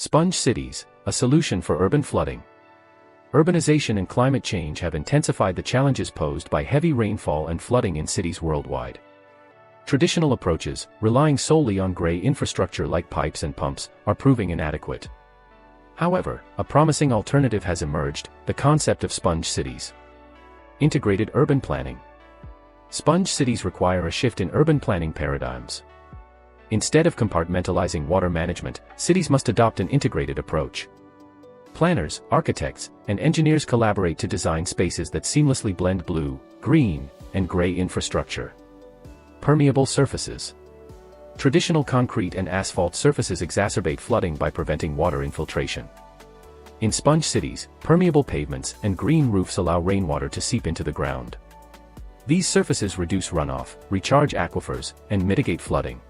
Sponge cities, a solution for urban flooding. Urbanization and climate change have intensified the challenges posed by heavy rainfall and flooding in cities worldwide. Traditional approaches, relying solely on gray infrastructure like pipes and pumps, are proving inadequate. However, a promising alternative has emerged: the concept of sponge cities. Integrated urban planning. Sponge cities require a shift in urban planning paradigms. Instead of compartmentalizing water management, cities must adopt an integrated approach. Planners, architects, and engineers collaborate to design spaces that seamlessly blend blue, green, and gray infrastructure. Permeable surfaces. Traditional concrete and asphalt surfaces exacerbate flooding by preventing water infiltration. In sponge cities, permeable pavements and green roofs allow rainwater to seep into the ground. These surfaces reduce runoff, recharge aquifers, and mitigate flooding.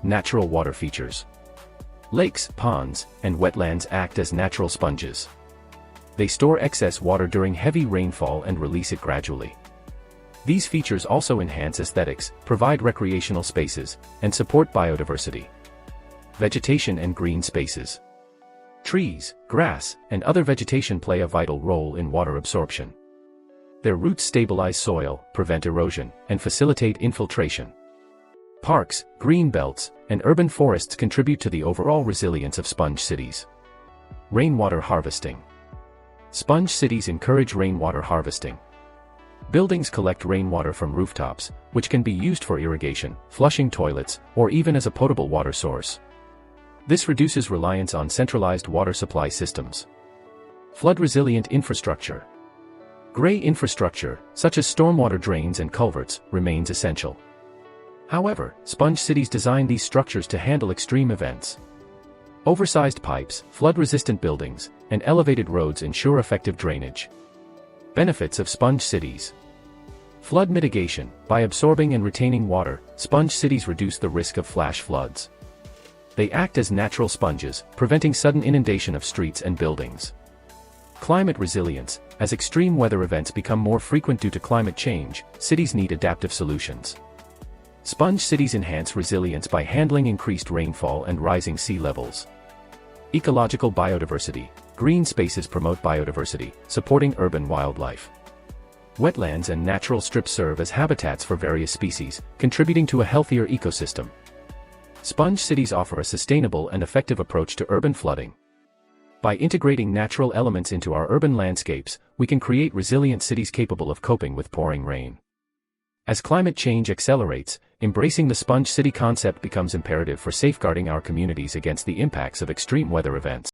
Natural water features. Lakes, ponds, and wetlands act as natural sponges. They store excess water during heavy rainfall and release it gradually. These features also enhance aesthetics, provide recreational spaces, and support biodiversity. Vegetation and green spaces. Trees, grass, and other vegetation play a vital role in water absorption. Their roots stabilize soil, prevent erosion, and facilitate infiltration. Parks, green belts, and urban forests contribute to the overall resilience of sponge cities. Rainwater harvesting. Sponge cities encourage rainwater harvesting. Buildings collect rainwater from rooftops, which can be used for irrigation, flushing toilets, or even as a potable water source. This reduces reliance on centralized water supply systems. Flood-resilient infrastructure. Gray infrastructure, such as stormwater drains and culverts, remains essential. However, sponge cities design these structures to handle extreme events. Oversized pipes, flood-resistant buildings, and elevated roads ensure effective drainage. Benefits of sponge cities. Flood mitigation. By absorbing and retaining water, sponge cities reduce the risk of flash floods. They act as natural sponges, preventing sudden inundation of streets and buildings. Climate resilience. As extreme weather events become more frequent due to climate change, cities need adaptive solutions. Sponge cities enhance resilience by handling increased rainfall and rising sea levels. Ecological biodiversity. Green spaces promote biodiversity, supporting urban wildlife. Wetlands and natural strips serve as habitats for various species, contributing to a healthier ecosystem. Sponge cities offer a sustainable and effective approach to urban flooding. By integrating natural elements into our urban landscapes, we can create resilient cities capable of coping with pouring rain. As climate change accelerates, embracing the sponge city concept becomes imperative for safeguarding our communities against the impacts of extreme weather events.